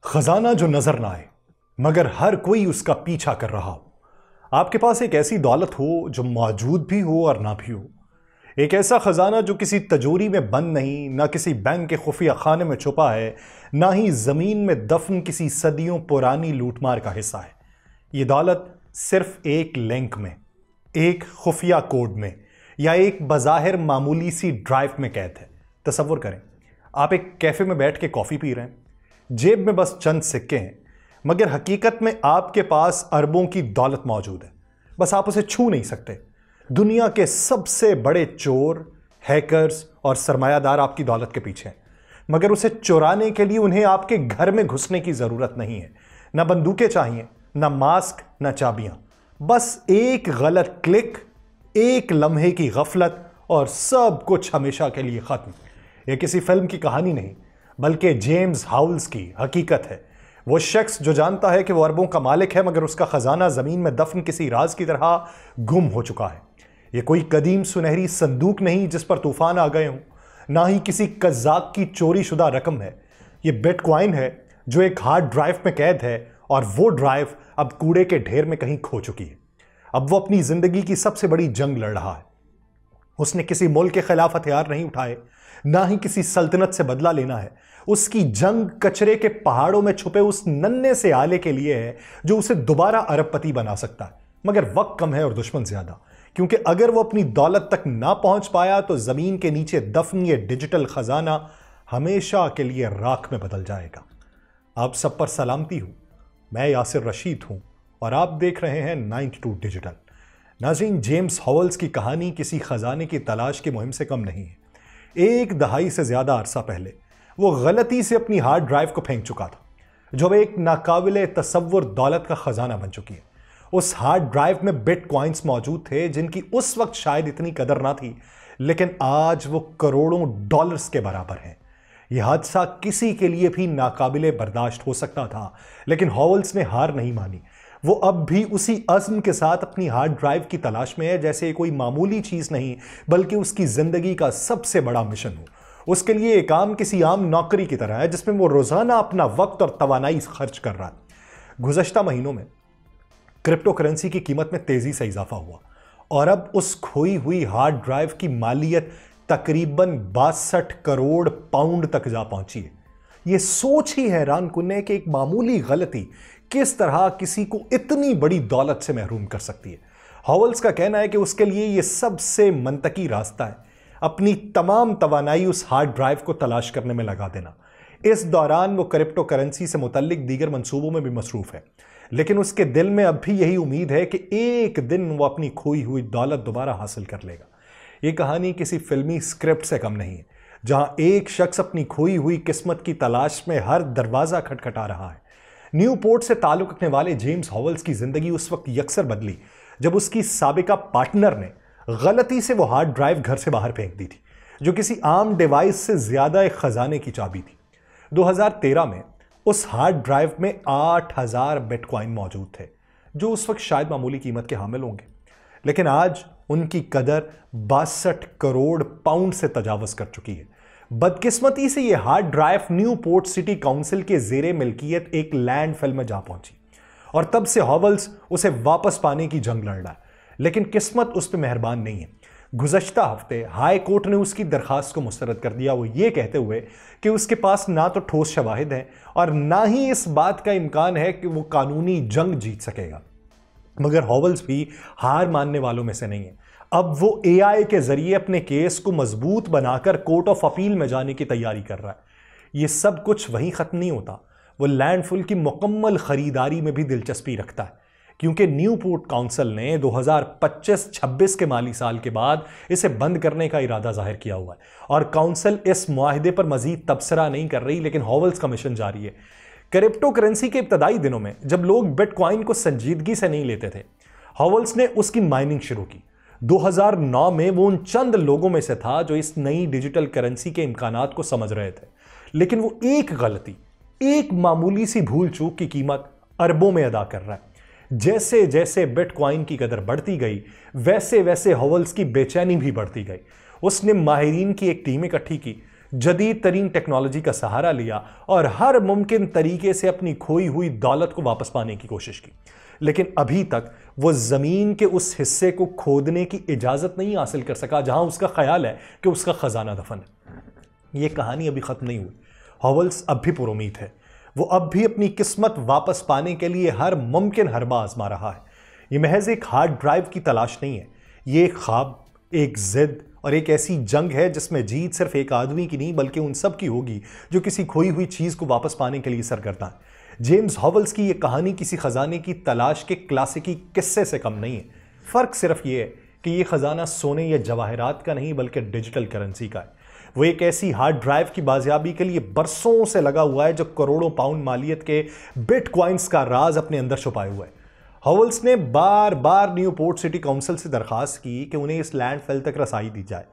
खजाना जो नजर ना आए मगर हर कोई उसका पीछा कर रहा हो। आपके पास एक ऐसी दौलत हो जो मौजूद भी हो और ना भी हो। एक ऐसा खजाना जो किसी तिजोरी में बंद नहीं, ना किसी बैंक के खुफिया खाने में छुपा है, ना ही जमीन में दफन किसी सदियों पुरानी लूटमार का हिस्सा है। ये दौलत सिर्फ एक लिंक में, एक खुफिया कोड में या एक बज़ाहिर मामूली सी ड्राइव में कैद है। तसव्वुर करें, आप एक कैफे में बैठ के कॉफी पी रहे हैं, जेब में बस चंद सिक्के हैं, मगर हकीकत में आपके पास अरबों की दौलत मौजूद है, बस आप उसे छू नहीं सकते। दुनिया के सबसे बड़े चोर, हैकर्स और सरमायादार आपकी दौलत के पीछे हैं, मगर उसे चुराने के लिए उन्हें आपके घर में घुसने की जरूरत नहीं है। ना बंदूकें चाहिए, ना मास्क, ना चाबियां, बस एक गलत क्लिक, एक लम्हे की गफलत और सब कुछ हमेशा के लिए खत्म। यह किसी फिल्म की कहानी नहीं, बल्कि जेम्स हाउल्स की हकीकत है। वो शख्स जो जानता है कि वो अरबों का मालिक है, मगर उसका खजाना जमीन में दफन किसी राज की तरह गुम हो चुका है। ये कोई कदीम सुनहरी संदूक नहीं जिस पर तूफान आ गए हों, ना ही किसी कज़ाक की चोरी शुदा रकम है। ये बिटकॉइन है जो एक हार्ड ड्राइव में कैद है, और वो ड्राइव अब कूड़े के ढेर में कहीं खो चुकी है। अब वो अपनी जिंदगी की सबसे बड़ी जंग लड़ रहा है। उसने किसी मुल्क के खिलाफ हथियार नहीं उठाए, ना ही किसी सल्तनत से बदला लेना है। उसकी जंग कचरे के पहाड़ों में छुपे उस नन्हे से आले के लिए है जो उसे दोबारा अरबपति बना सकता है। मगर वक्त कम है और दुश्मन ज्यादा, क्योंकि अगर वो अपनी दौलत तक ना पहुंच पाया तो जमीन के नीचे दफन ये डिजिटल खजाना हमेशा के लिए राख में बदल जाएगा। आप सब पर सलामती हो, मैं यासिर रशीद हूं और आप देख रहे हैं 92 डिजिटल। नाज़रीन, जेम्स हॉवल्स की कहानी किसी खजाने की तलाश की मुहिम से कम नहीं है। एक दहाई से ज्यादा अरसा पहले वो गलती से अपनी हार्ड ड्राइव को फेंक चुका था, जो एक नाकाबिले तसव्वुर दौलत का खजाना बन चुकी है। उस हार्ड ड्राइव में बिटकॉइंस मौजूद थे जिनकी उस वक्त शायद इतनी कदर ना थी, लेकिन आज वो करोड़ों डॉलर्स के बराबर हैं। यह हादसा किसी के लिए भी नाकाबिले बर्दाश्त हो सकता था, लेकिन हॉवल्स ने हार नहीं मानी। वो अब भी उसी अज़्म के साथ अपनी हार्ड ड्राइव की तलाश में है, जैसे कोई मामूली चीज नहीं बल्कि उसकी जिंदगी का सबसे बड़ा मिशन हो। उसके लिए ये काम किसी आम नौकरी की तरह है जिसमें वो रोजाना अपना वक्त और तवानाई खर्च कर रहा है। गुज़श्ता महीनों में क्रिप्टो करेंसी की कीमत में तेजी से इजाफा हुआ और अब उस खोई हुई हार्ड ड्राइव की मालियत तकरीबन 62 करोड़ पाउंड तक जा पहुंची है। यह सोच ही हैरान कुन है कि एक मामूली गलती किस तरह किसी को इतनी बड़ी दौलत से महरूम कर सकती है। हॉवल्स का कहना है कि उसके लिए यह सबसे मंतकी रास्ता है अपनी तमाम तवानाई उस हार्ड ड्राइव को तलाश करने में लगा देना। इस दौरान वो क्रिप्टो करेंसी से मुतल्लिक दीगर मंसूबों में भी मसरूफ है, लेकिन उसके दिल में अब भी यही उम्मीद है कि एक दिन वो अपनी खोई हुई दौलत दोबारा हासिल कर लेगा। ये कहानी किसी फिल्मी स्क्रिप्ट से कम नहीं है, जहां एक शख्स अपनी खोई हुई किस्मत की तलाश में हर दरवाजा खटखटा रहा है। न्यूपोर्ट से ताल्लुक रखने वाले जेम्स हॉवल्स की जिंदगी उस वक्त यकसर बदली जब उसकी साबिका पार्टनर ने गलती से वो हार्ड ड्राइव घर से बाहर फेंक दी थी, जो किसी आम डिवाइस से ज्यादा एक खजाने की चाबी थी। 2013 में उस हार्ड ड्राइव में 8000 बिटकॉइन मौजूद थे, जो उस वक्त शायद मामूली कीमत के हामिल होंगे, लेकिन आज उनकी कदर 62 करोड़ पाउंड से तजावज कर चुकी है। बदकिस्मती से यह hard drive Newport city council के जेरे मिल्कियत एक लैंडफिल में जा पहुंची और तब से हॉवल्स उसे वापस पाने की जंग लड़ रहा है, लेकिन किस्मत उस पर मेहरबान नहीं है। गुज़श्ता हफ्ते हाई कोर्ट ने उसकी दरखास्त को मुस्तरद कर दिया, वो ये कहते हुए कि उसके पास ना तो ठोस शवाहिद हैं और ना ही इस बात का इम्कान है कि वो कानूनी जंग जीत सकेगा। मगर हॉवल्स भी हार मानने वालों में से नहीं है। अब वो एआई के जरिए अपने केस को मजबूत बनाकर कोर्ट ऑफ अपील में जाने की तैयारी कर रहा है। ये सब कुछ वहीं खत्म नहीं होता, वो लैंडफिल की मुकम्मल खरीदारी में भी दिलचस्पी रखता है, क्योंकि न्यूपोर्ट काउंसिल ने 2025-26 के माली साल के बाद इसे बंद करने का इरादा जाहिर किया हुआ है और काउंसिल इस मुआहिदे पर मजीद तबसरा नहीं कर रही, लेकिन हॉवल्स का मिशन जारी है। क्रिप्टो करेंसी के इब्तदाई दिनों में जब लोग बिटकॉइन को संजीदगी से नहीं लेते थे, हॉवल्स ने उसकी माइनिंग शुरू की। 2009 में वो उन चंद लोगों में से था जो इस नई डिजिटल करेंसी के इम्कानात को समझ रहे थे, लेकिन वो एक गलती, एक मामूली सी भूल चूक की कीमत अरबों में अदा कर रहा है। जैसे जैसे बिटकॉइन की कदर बढ़ती गई, वैसे वैसे हॉवल्स की बेचैनी भी बढ़ती गई। उसने माहिरीन की एक टीम इकट्ठी की जदीद तरीन टेक्नोलॉजी का सहारा लिया और हर मुमकिन तरीके से अपनी खोई हुई दौलत को वापस पाने की कोशिश की, लेकिन अभी तक वो जमीन के उस हिस्से को खोदने की इजाजत नहीं हासिल कर सका जहां उसका ख्याल है कि उसका खजाना दफन है। यह कहानी अभी खत्म नहीं हुई। हॉवेल्स अब भी पुरुमीद है। वो अब भी अपनी किस्मत वापस पाने के लिए हर मुमकिन हरबा आजमा रहा है। यह महज एक हार्ड ड्राइव की तलाश नहीं है, ये एक ख्वाब, एक जिद और एक ऐसी जंग है जिसमें जीत सिर्फ एक आदमी की नहीं बल्कि उन सब की होगी जो किसी खोई हुई चीज को वापस पाने के लिए सरगर्दा है। जेम्स हॉवेल्स की यह कहानी किसी खजाने की तलाश के क्लासिकी किस्से से कम नहीं है। फर्क सिर्फ यह है कि यह खजाना सोने या जवाहरात का नहीं बल्कि डिजिटल करेंसी का है। वो एक ऐसी हार्ड ड्राइव की बाजियाबी के लिए बरसों से लगा हुआ है जो करोड़ों पाउंड मालियत के बिटकॉइंस का राज अपने अंदर छुपाए हुआ है। हॉवेल्स ने बार बार न्यूपोर्ट सिटी काउंसिल से दरखास्त की कि उन्हें इस लैंडफिल तक रसाई दी जाए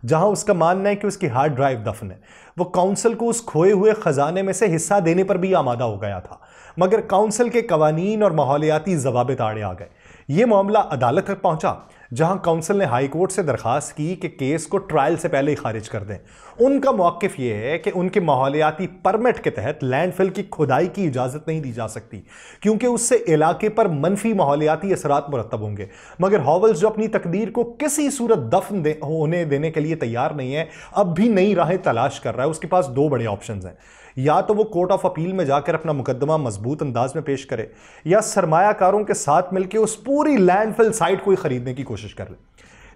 जहां उसका मानना है कि उसकी हार्ड ड्राइव दफन है। वो काउंसिल को उस खोए हुए खजाने में से हिस्सा देने पर भी आमादा हो गया था, मगर काउंसिल के कवानीन और माहौलियाती जवाबित आड़े आ गए। ये मामला अदालत तक पहुंचा जहां काउंसिल ने हाई कोर्ट से दरखास्त की कि केस को ट्रायल से पहले ही खारिज कर दें। उनका मौक़िफ़ यह है कि उनके माहौलियाती परमिट के तहत लैंडफिल की खुदाई की इजाज़त नहीं दी जा सकती क्योंकि उससे इलाके पर मनफी माहौलियाती असरात मुरतब होंगे। मगर हॉवेल्स जो अपनी तकदीर को किसी सूरत दफन होने देने के लिए तैयार नहीं है, अब भी नई राहें तलाश कर रहा है। उसके पास दो बड़े ऑप्शन हैं, या तो वो कोर्ट ऑफ अपील में जाकर अपना मुकदमा मजबूत अंदाज में पेश करे या सरमायाकारों के साथ मिलकर उस पूरी लैंडफिल साइट को खरीदने की कोशिश कर ले।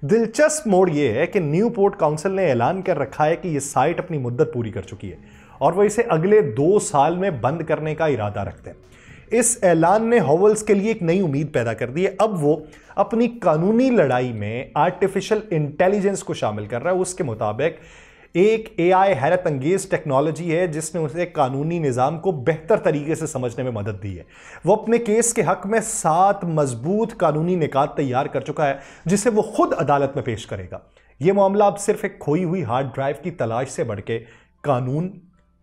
दिलचस्प मोड़ यह है कि न्यूपोर्ट काउंसिल ने ऐलान कर रखा है कि यह साइट अपनी मुद्दत पूरी कर चुकी है और वह इसे अगले 2 साल में बंद करने का इरादा रखते हैं। इस ऐलान ने हॉवेल्स के लिए एक नई उम्मीद पैदा कर दी है। अब वो अपनी कानूनी लड़ाई में आर्टिफिशियल इंटेलिजेंस को शामिल कर रहा है। उसके मुताबिक एक एआई हैरत अंगेज टेक्नोलॉजी है जिसने उसे कानूनी निज़ाम को बेहतर तरीके से समझने में मदद दी है। वो अपने केस के हक में 7 मजबूत कानूनी निकात तैयार कर चुका है जिसे वो खुद अदालत में पेश करेगा। यह मामला अब सिर्फ एक खोई हुई हार्ड ड्राइव की तलाश से बढ़ के कानून,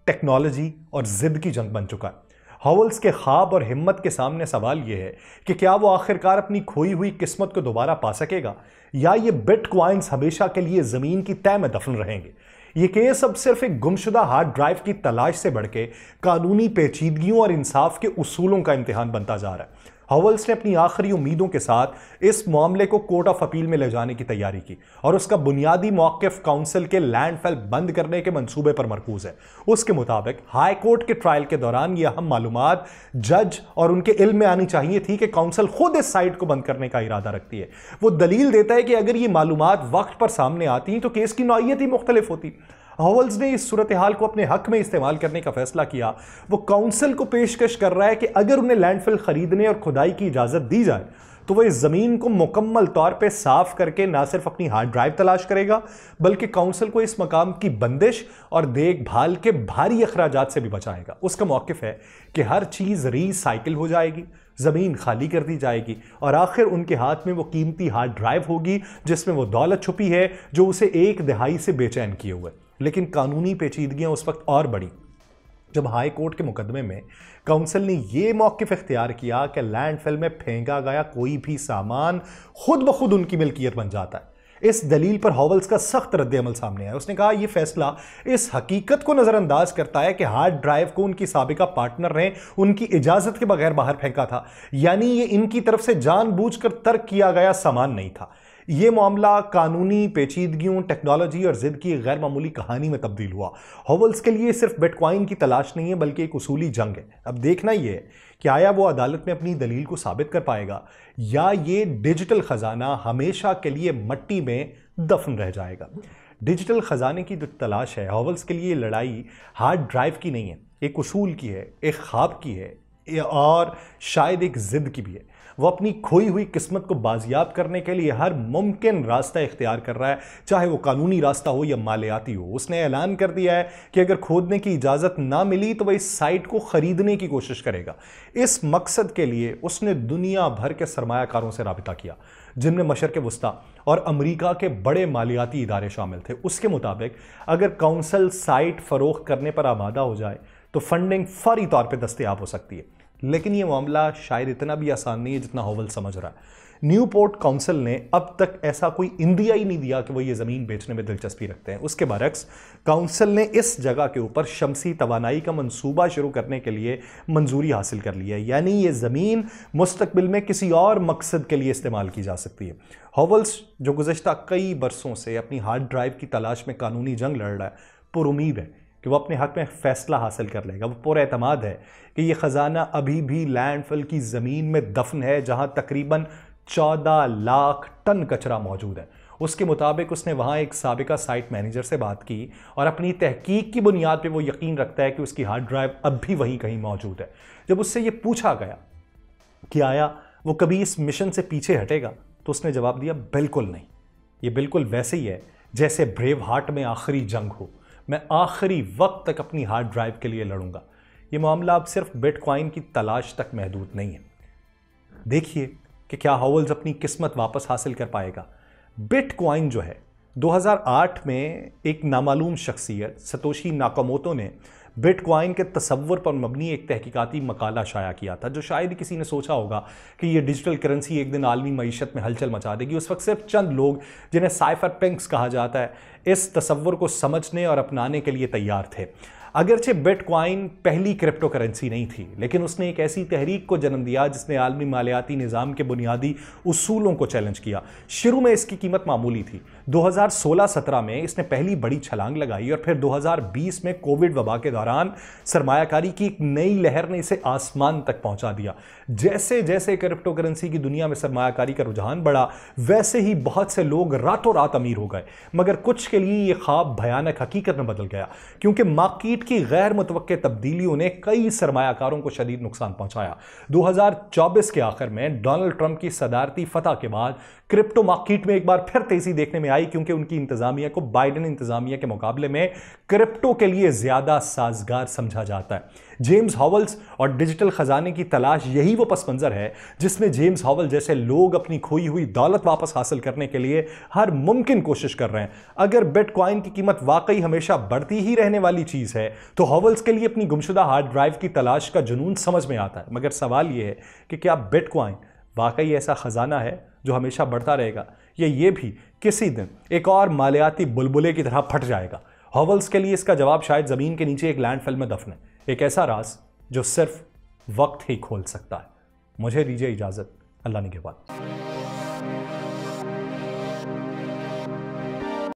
टेक्नोलॉजी और जिद की जंग बन चुका है। हॉवेल्स के ख्वाब और हिम्मत के सामने सवाल यह है कि क्या वो आखिरकार अपनी खोई हुई किस्मत को दोबारा पा सकेगा या ये बिटकॉइंस हमेशा के लिए जमीन की तह में दफन रहेंगे। ये केस अब सिर्फ एक गुमशुदा हार्ड ड्राइव की तलाश से बढ़ के कानूनी पेचीदगियों और इंसाफ के उसूलों का इम्तिहान बनता जा रहा है। हॉवेल्स ने अपनी आखिरी उम्मीदों के साथ इस मामले को कोर्ट ऑफ अपील में ले जाने की तैयारी की और उसका बुनियादी मौक़िफ़ काउंसिल के लैंडफिल बंद करने के मंसूबे पर मरकूज है। उसके मुताबिक हाई कोर्ट के ट्रायल के दौरान यह अहम मालूमात जज और उनके इल्म में आनी चाहिए थी कि काउंसिल खुद इस साइट को बंद करने का इरादा रखती है। वो दलील देता है कि अगर ये मालूमात वक्त पर सामने आती तो केस की नौइयत ही मुख्तलिफ होती। हॉवेल्स ने इस सूरत हाल को अपने हक में इस्तेमाल करने का फैसला किया। वो काउंसिल को पेशकश कर रहा है कि अगर उन्हें लैंडफिल खरीदने और खुदाई की इजाजत दी जाए तो वह इस जमीन को मुकम्मल तौर पे साफ करके ना सिर्फ अपनी हार्ड ड्राइव तलाश करेगा बल्कि काउंसिल को इस मकाम की बंदिश और देखभाल के भारी अखराजात से भी बचाएगा। उसका मौक़िफ़ है कि हर चीज़ रीसाइकिल हो जाएगी, ज़मीन खाली कर दी जाएगी और आखिर उनके हाथ में वो कीमती हार्ड ड्राइव होगी जिसमें वो दौलत छुपी है जो उसे 1 दहाई से बेचैन किए हुए। लेकिन कानूनी पेचीदगियां उस वक्त और बढ़ी जब हाई कोर्ट के मुकदमे में काउंसिल ने यह मौक़िफ़ इख्तियार किया कि लैंडफिल में फेंका गया कोई भी सामान खुद ब खुद उनकी मिल्कियत बन जाता है। इस दलील पर हॉवेल्स का सख्त रद्द-ए-अमल सामने आया। उसने कहा यह फैसला इस हकीकत को नज़रअंदाज करता है कि हार्ड ड्राइव को उनकी साबिका पार्टनर ने उनकी इजाज़त के बगैर बाहर फेंका था, यानी ये इनकी तरफ से जानबूझकर तर्क किया गया सामान नहीं था। यह मामला कानूनी पेचीदगियों, टेक्नोलॉजी और जिद की गैर मामूली कहानी में तब्दील हुआ। हॉवेल्स के लिए सिर्फ बिटकॉइन की तलाश नहीं है बल्कि एक उसूली जंग है। अब देखना यह है कि आया वो अदालत में अपनी दलील को साबित कर पाएगा या ये डिजिटल खजाना हमेशा के लिए मट्टी में दफन रह जाएगा। डिजिटल खजाने की जो तलाश है, हॉवेल्स के लिए लड़ाई हार्ड ड्राइव की नहीं है, एक उसूल की है, एक ख्वाब की है और शायद एक जिद की भी है। वो अपनी खोई हुई किस्मत को बाजियाब करने के लिए हर मुमकिन रास्ता इख्तियार कर रहा है, चाहे वो कानूनी रास्ता हो या मालियाती हो। उसने ऐलान कर दिया है कि अगर खोदने की इजाज़त ना मिली तो वह इस साइट को ख़रीदने की कोशिश करेगा। इस मकसद के लिए उसने दुनिया भर के सरमायाकारों से राबिता किया जिनमें मशरक़ वस्ता और अमरीका के बड़े मालियाती इदारे शामिल थे। उसके मुताबिक अगर काउंसिल साइट फ़रोख्त करने पर आमादा हो जाए तो फंडिंग फौरी तौर पर दस्तयाब हो सकती है। लेकिन यह मामला शायद इतना भी आसान नहीं है जितना हॉवेल्स समझ रहा है। न्यूपोर्ट काउंसिल ने अब तक ऐसा कोई इंदिया ही नहीं दिया कि वो ये ज़मीन बेचने में दिलचस्पी रखते हैं। उसके बरक्स काउंसिल ने इस जगह के ऊपर शमसी तवानाई का मंसूबा शुरू करने के लिए मंजूरी हासिल कर ली है, यानी ये ज़मीन मुस्तकबिल में किसी और मकसद के लिए इस्तेमाल की जा सकती है। हॉवल्स, जो गुज़श्ता कई बरसों से अपनी हार्ड ड्राइव की तलाश में कानूनी जंग लड़ रहा है, पुरुमीद है कि वो अपने हक में फैसला हासिल कर लेगा। वो पूरा एतमाद है कि ये ख़जाना अभी भी लैंडफिल की ज़मीन में दफन है, जहां तकरीबन 14 लाख टन कचरा मौजूद है। उसके मुताबिक उसने वहां एक साबिका साइट मैनेजर से बात की और अपनी तहकीक की बुनियाद पे वो यकीन रखता है कि उसकी हार्ड ड्राइव अब भी वहीं कहीं मौजूद है। जब उससे ये पूछा गया कि आया वो कभी इस मिशन से पीछे हटेगा, तो उसने जवाब दिया, बिल्कुल नहीं। ये बिल्कुल वैसे ही है जैसे ब्रेव हार्ट में आखिरी जंग हो। मैं आखिरी वक्त तक अपनी हार्ड ड्राइव के लिए लड़ूंगा। ये मामला अब सिर्फ बिटकॉइन की तलाश तक महदूद नहीं है। देखिए कि क्या हॉवल्स अपनी किस्मत वापस हासिल कर पाएगा। बिटकॉइन जो है 2008 में एक नामालूम शख्सियत सतोशी नाकामोटो ने बिटकॉइन के तसव्वुर पर मबनी एक तहकीकाती मकाला शाया किया था, जो शायद ही किसी ने सोचा होगा कि ये डिजिटल करेंसी एक दिन आलमी मईशत में हलचल मचा देगी। उस वक्त सिर्फ चंद लोग, जिन्हें साइफर पिंक्स कहा जाता है, इस तसव्वुर को समझने और अपनाने के लिए तैयार थे। अगरचे बिटकॉइन पहली क्रिप्टो करेंसी नहीं थी, लेकिन उसने एक ऐसी तहरीक को जन्म दिया जिसने आलमी मालियाती निज़ाम के बुनियादी उसूलों को चैलेंज किया। शुरू में इसकी कीमत मामूली थी। 2016-17 में इसने पहली बड़ी छलांग लगाई और फिर 2020 में कोविड वबा के दौरान सरमायाकारी की एक नई लहर ने इसे आसमान तक पहुंचा दिया। जैसे जैसे क्रिप्टो करेंसी की दुनिया में सरमायाकारी का रुझान बढ़ा, वैसे ही बहुत से लोग रातों रात अमीर हो गए, मगर कुछ के लिए यह ख्वाब भयानक हकीकत में बदल गया, क्योंकि मार्केट की गैर मुतवक्के तब्दीलियों ने कई सरमायाकारों को शदीद नुकसान पहुंचाया। 2024 के आखिर में डोनाल्ड ट्रंप की सदारती फतह के बाद क्रिप्टो मार्केट में एक बार फिर तेजी देखने में आई, क्योंकि उनकी इंतजामिया को बाइडेन इंतजामिया के मुकाबले में क्रिप्टो के लिए ज्यादा साजगार समझा जाता है। जेम्स हॉवल्स और डिजिटल खजाने की तलाश, यही वो पस मंजर है जिसमें जेम्स हॉवल जैसे लोग अपनी खोई हुई दौलत वापस हासिल करने के लिए हर मुमकिन कोशिश कर रहे हैं। अगर बिटकॉइन की कीमत वाकई हमेशा बढ़ती ही रहने वाली चीज है, तो हॉवल्स के लिए अपनी गुमशुदा हार्ड ड्राइव की तलाश का जुनून समझ में आता है। मगर सवाल यह है कि क्या बिटकॉइन वाकई ऐसा खजाना है जो हमेशा बढ़ता रहेगा, या ये भी किसी दिन एक और मालियाती बुलबुले की तरह फट जाएगा। हॉवल्स के लिए इसका जवाब शायद जमीन के नीचे एक लैंडफिल में दफन है, एक ऐसा राज जो सिर्फ वक्त ही खोल सकता है। मुझे दीजिए इजाजत। अल्लाह निगहबान।